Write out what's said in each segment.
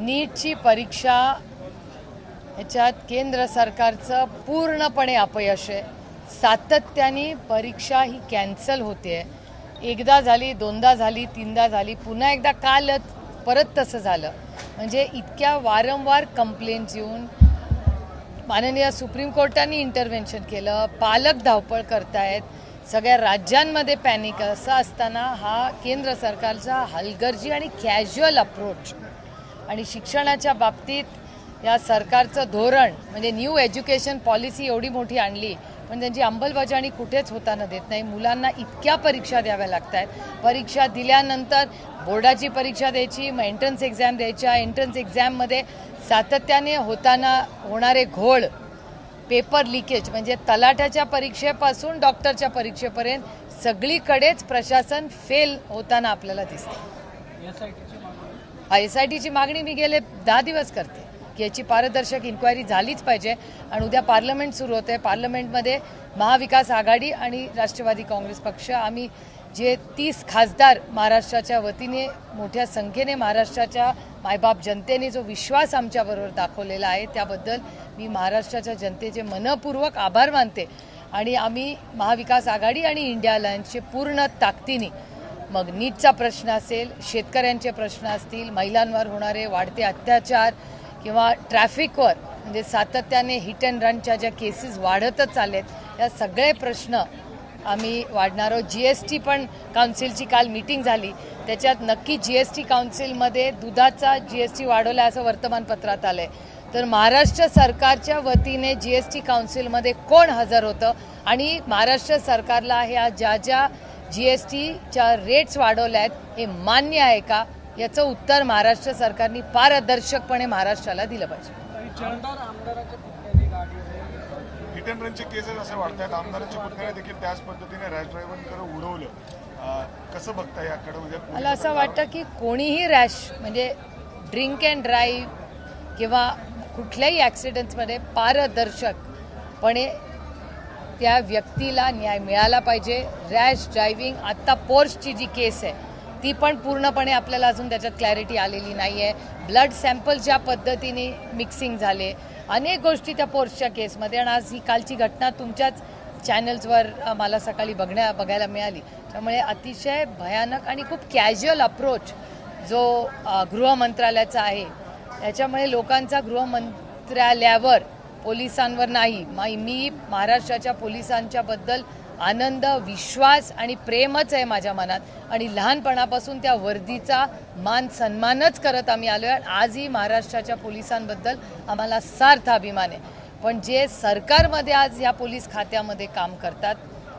नीटची परीक्षा ह्याच्यात केंद्र सरकारचं पूर्णपणे अपयश आहे। सातत्याने परीक्षा ही कॅन्सल होते, एकदा झाली, दोनदा झाली, तीनदा झाली, पुन्हा एकदा कालच परत तसं झालं। म्हणजे इतक्या वारंवार कंप्लेंट्स येऊन माननीय सुप्रीम कोर्टाने इंटरव्हेन्शन केलं, पालक धावपळ करतायत, सगळ्या राज्यांमध्ये पॅनिक असं असताना हा केंद्र सरकारचा हलगर्जी आणि कॅज्युअल अप्रोच आणि शिक्षणाच्या बाबतीत या सरकारचं धोरण म्हणजे न्यू एज्युकेशन पॉलिसी एवढी मोठी आणली पण त्यांची अंमलबजावणी कुठेच होताना देत नाही। मुलांना इतक्या परीक्षा द्याव्या लागतात, परीक्षा दिल्यानंतर बोर्डाची परीक्षा द्यायची, मग एंट्रन्स एक्झाम द्यायच्या, एंट्रन्स एक्झाममध्ये सातत्याने होणारे घोळ, पेपर लिकेज म्हणजे तलाठ्याच्या परीक्षेपासून डॉक्टरच्या परीक्षेपर्यंत सगळीकडेच प्रशासन फेल होताना आपल्याला दिसते। SITची मागणी मी गेले 10 दिवस करते की याची पारदर्शक इन्क्वायरी झालीच पाहिजे आणि उद्या पार्लमेंट सुरू होते। पार्लमेंटमध्ये महाविकास आघाडी आणि राष्ट्रवादी काँग्रेस पक्ष आम्ही जे 30 खासदार महाराष्ट्राच्या वतीने मोठ्या संख्येने महाराष्ट्राच्या मायबाप जनतेने जो विश्वास आमच्याबरोबर दाखवलेला आहे त्याबद्दल मी महाराष्ट्राच्या जनतेचे मनपूर्वक आभार मानते आणि आम्ही महाविकास आघाडी आणि इंडिया अलायन्सचे पूर्ण ताकदीने मग नीटचा प्रश्न असेल, शेतकऱ्यांचे प्रश्न असतील, महिलांवर होणारे वाढते अत्याचार किंवा ट्रॅफिकवर म्हणजे सातत्याने हिट अँड रनच्या ज्या केसेस वाढतच चाललेत या सगळे प्रश्न आम्ही वाढणार आहोत। GST पण काउन्सिलची काल मीटिंग झाली, त्याच्यात नक्की GST काउन्सिलमध्ये दुधाचा GST वाढवला असं वर्तमानपत्रात आलंय। तर महाराष्ट्र सरकारच्या वतीने GST काउन्सिलमध्ये कोण हजर होतं आणि महाराष्ट्र सरकारला ह्या ज्या GSTच्या रेट्स वाढवल्या आहेत हे मान्य आहे का याचं उत्तर महाराष्ट्र सरकारने पारदर्शकपणे महाराष्ट्राला दिलं पाहिजे। हिट अँड रनचे केसेस असे वाढतात, आमदारांच्या पुतण्याने देखील त्याच पद्धतीने रॅश ड्रायव्हरकडे उडवलं, कसं बघता याकडे? म्हणजे मला असं वाटतं की कोणीही रॅश म्हणजे ड्रिंक अँड ड्राईव्ह किंवा कुठल्याही ॲक्सिडेंट्समध्ये पारदर्शकपणे त्या व्यक्तीला न्याय मिळाला पाहिजे। रॅश ड्रायव्हिंग आत्ता पोर्शची जी केस आहे ती पण पूर्णपणे आपल्याला अजून त्याच्यात क्लॅरिटी आलेली नाही आहे। ब्लड सॅम्पल ज्या पद्धतीने मिक्सिंग झाले, अनेक गोष्टी त्या पोर्शच्या केसमध्ये आणि आज ही कालची घटना तुमच्याच चॅनल्सवर मला सकाळी बघायला मिळाली। त्यामुळे अतिशय भयानक आणि खूप कॅज्युअल अप्रोच जो गृह मंत्रालयाचा आहे त्याच्यामुळे लोकांचा गृह मंत्रालयावर पोलिसांवर नाही, मी महाराष्ट्राच्या पोलिसांच्या बद्दल आनंद, विश्वास आणि प्रेमच आहे माझ्या मनात आणि लहानपणापासून त्या वर्दीचा मान सन्मानच करत आम्ही आलोय आणि आजही महाराष्ट्राच्या पोलिसांबद्दल आम्हाला सार्थ अभिमान आहे। पण जे सरकारमध्ये आज या पोलीस खात्यामध्ये काम करतात,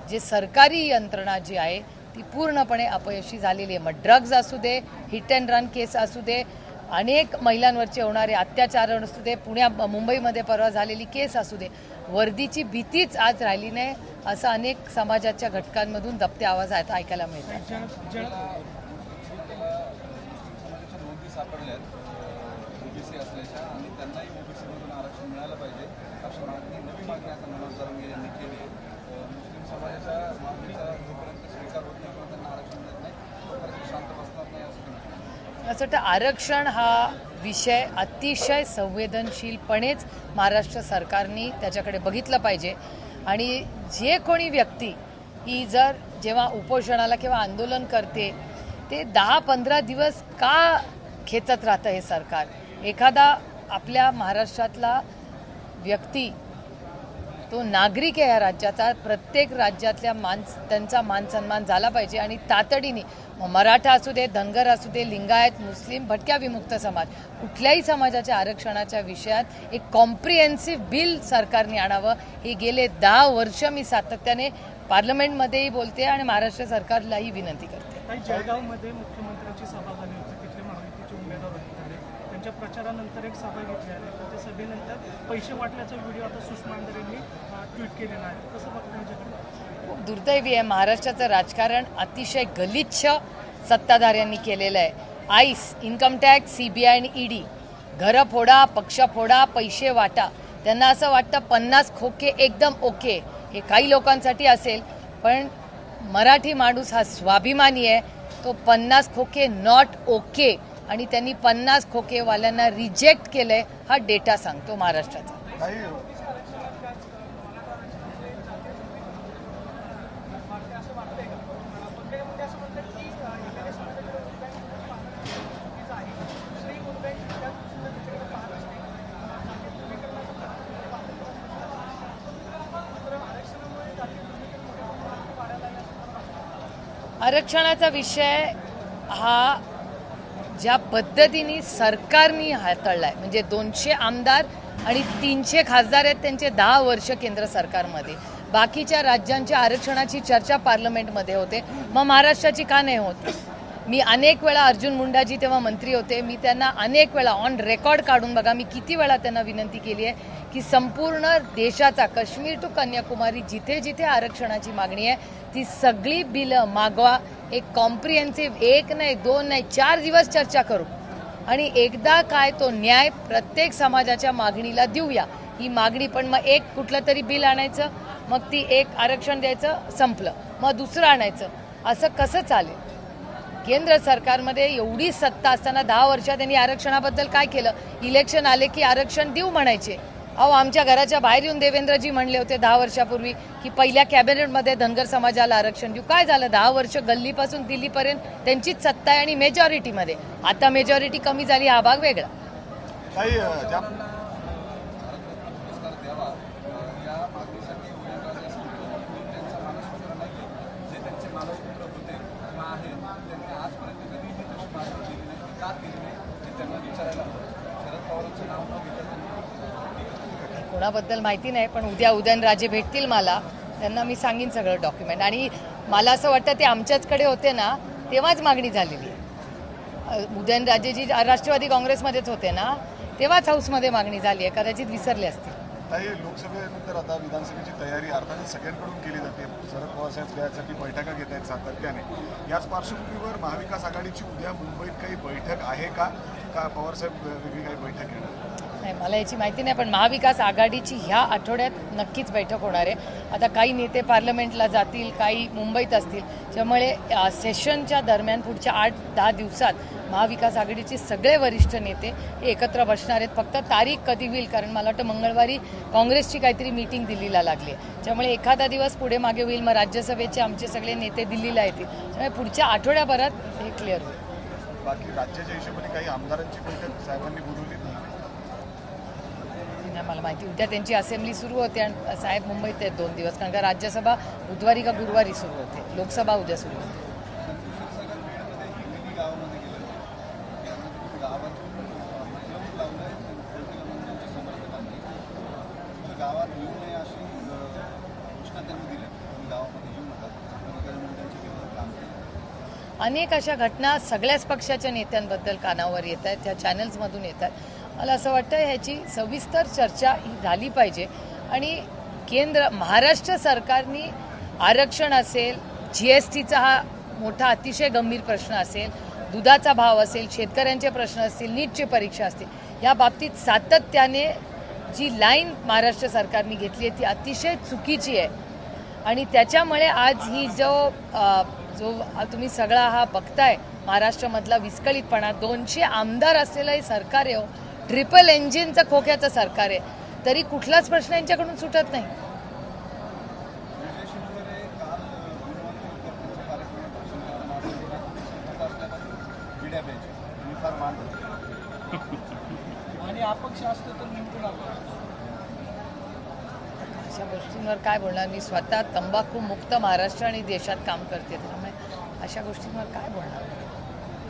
जे सरकारी यंत्रणा जी आहे ती पूर्णपणे अपयशी झालेली आहे। मग ड्रग्ज असू दे, हिट अँड रन केस असू दे, अनेक महिलांवरचे होणारे अत्याचार असू दे, मुंबईमध्ये परवा झालेली केस असू दे, वर्दीची भीतीच आज राहिली नाही असं अनेक समाजाच्या घटकांमधून दबते आवाज आहेत ऐकायला मिळतात। असं वाटतं आरक्षण हा विषय अतिशय संवेदनशीलपणेच महाराष्ट्र सरकारने त्याच्याकडे बघितलं पाहिजे आणि जे कोणी व्यक्ती ही जर जेव्हा उपोषणाला किंवा आंदोलन करते ते 10-15 दिवस का खेचत राहतं हे सरकार? एखादा आपल्या महाराष्ट्रातला व्यक्ती तो नागरिक आहे या राज्याचा, प्रत्येक राज्यातल्या त्यांचा मान सन्मान झाला पाहिजे आणि तातडीने मराठा असू दे, धनगर असू दे, लिंगायत, मुस्लिम, भटक्या विमुक्त समाज कुठल्याही समाजाच्या आरक्षणाच्या विषयात एक कॉम्प्रिहेन्सिव्ह बिल सरकारने आणावं हे गेले 10 वर्ष मी सातत्याने पार्लमेंटमध्येही बोलते आणि महाराष्ट्र सरकारलाही विनंती करते। जळगावमध्ये मुख्यमंत्र्यांची सभा झाली होती, तिथले महायुतीचे उमेदवार होते, त्यांच्या प्रचारानंतर एक सभा घेतली आहे, त्या सभेनंतर पैसे वाटल्याचा व्हिडिओ आता सुषमा अंधारे यांनी ट्विट केलेला आहे, कसं बघता? खूप दुर्दैवी आहे, महाराष्ट्राचं राजकारण अतिशय गलिच्छ सत्ताधाऱ्यांनी केलेलं आहे। आईस, इन्कम टॅक्स, CBI आणि ED घरं फोडा, पक्ष फोडा, पैसे वाटा, त्यांना असं वाटतं 50 खोके एकदम ओके। हे काही लोकांसाठी असेल पण मराठी माणूस हा स्वाभिमानी आहे, तो 50 खोके नॉट ओके आणि त्यांनी 50 खोकेवाल्यांना रिजेक्ट केलंय हा डेटा सांगतो महाराष्ट्राचा. आरक्षणाचा विषय हा ज्या पद्धतीने सरकारने हाताळलाय, म्हणजे 200 आमदार आणि 300 खासदार आहेत, त्यांचे 10 वर्ष केंद्र सरकारमध्ये, बाकीच्या राज्यांच्या आरक्षणाची चर्चा पार्लमेंटमध्ये होते, मग महाराष्ट्राची का नाही होत? मी अनेक वेळा अर्जुन मुंडाजी तेव्हा मंत्री होते, मी त्यांना अनेक वेळा ऑन रेकॉर्ड काढून बघा, मी किती वेळा त्यांना विनंती केली आहे की संपूर्ण देशाचा काश्मीर टू कन्याकुमारी जिथे जिथे आरक्षणाची मागणी आहे ती सगळी बिलं मागवा, एक कॉम्प्रिहेन्सिव्ह 1 नाही 2 नाही 4 दिवस चर्चा करू आणि एकदा काय तो न्याय प्रत्येक समाजाच्या मागणीला देऊया. ही मागणी पण मग एक कुठलं तरी बिल आणायचं, मग ती एक आरक्षण द्यायचं, संपलं, मग दुसरं आणायचं, असं कसं चालेल? केंद्र सरकारमध्ये एवढी सत्ता असताना 10 वर्षात त्यांनी आरक्षणाबद्दल काय केलं? इलेक्शन आले की आरक्षण देऊ म्हणायचे. अहो, आमच्या घराच्या बाहेर येऊन देवेंद्रजी म्हणले होते 10 वर्षापूर्वी की पहिल्या कॅबिनेटमध्ये धनगर समाजाला आरक्षण देऊ. काय झालं? 10 वर्ष गल्लीपासून दिल्लीपर्यंत त्यांचीच सत्ता आहे आणि मेजॉरिटीमध्ये. आता मेजॉरिटी कमी झाली, हा भाग वेगळा. कोणाबद्दल माहिती नाही, पण उद्या उदयनराजे भेटतील मला, त्यांना मी सांगीन सगळं डॉक्युमेंट. आणि मला असं वाटतं ते आमच्याचकडे होते ना तेव्हाच मागणी झालेली आहे. उदयनराजेजी राष्ट्रवादी काँग्रेसमध्येच होते ना तेव्हाच हाऊसमध्ये मागणी झाली आहे, कदाचित विसरले असतील. काही लोकसभेनंतर आता विधानसभेची तयारी अर्थात सगळ्यांकडून केली जाते. शरद पवारसाहेब त्यासाठी बैठका घेत आहेत सातत्याने. याच पार्श्वभूमीवर महाविकास आघाडीची उद्या मुंबईत काही बैठक आहे का पवारसाहेब वेगळी काही बैठक घेणार? नाही, मला याची माहिती नाही, पण महाविकास आघाडीची ह्या आठवड्यात नक्कीच बैठक होणार आहे. आता काही नेते पार्लमेंटला जातील, काही मुंबईत असतील, त्यामुळे सेशनच्या दरम्यान पुढच्या 8-10 दिवसात महाविकास आघाडीचे सगळे वरिष्ठ नेते हे एकत्र बसणार आहेत. फक्त तारीख कधी होईल, कारण मला वाटतं मंगळवारी काँग्रेसची काहीतरी मीटिंग दिल्लीला लागली आहे, त्यामुळे एखादा दिवस पुढे मागे होईल. मग राज्यसभेचे आमचे सगळे नेते दिल्लीला येतील, त्यामुळे पुढच्या आठवड्याभरात हे क्लिअर होईल. बाकी राज्याच्या हिशोबाने काही आमदारांची बैठक साहेबांनी बोलवली नाही, मला माहिती. उद्या त्यांची असेंब्ली सुरू होते आणि साहेब मुंबईत आहेत 2 दिवस, कारण का राज्यसभा बुधवारी का गुरुवारी सुरू होते, लोकसभा उद्या सुरू होते. अनेक अशा घटना सगळ्याच पक्षाच्या नेत्यांबद्दल कानावर येत आहेत, त्या चॅनल्समधून येत आहेत. मला असं वाटतं ह्याची सविस्तर चर्चा ही झाली पाहिजे. आणि महाराष्ट्र सरकारने आरक्षण असेल, GSTचा हा मोठा अतिशय गंभीर प्रश्न असेल, दुधाचा भाव असेल, शेतकऱ्यांचे प्रश्न असतील, नीटची परीक्षा असतील, या बाबतीत सातत्याने जी लाईन महाराष्ट्र सरकारने घेतली आहे ती अतिशय चुकीची आहे. आणि त्याच्यामुळे आज ही जो तुम्ही सगळा हा बघताय महाराष्ट्रामधला विस्कळीतपणा, 200 आमदार असलेलं हे सरकार आहे, ट्रिपल इंजिनचं खोक्याचं सरकार आहे, तरी कुठलाच प्रश्न यांच्याकडून सुटत नाही. अशा गोष्टींवर काय बोलणार? मी स्वतः तंबाखू मुक्त महाराष्ट्र आणि देशात काम करते, त्यामुळे अशा गोष्टींवर काय बोलणार?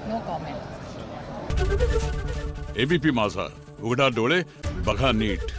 No comment. ABP माझा, उघडा डोळे बघा नीट.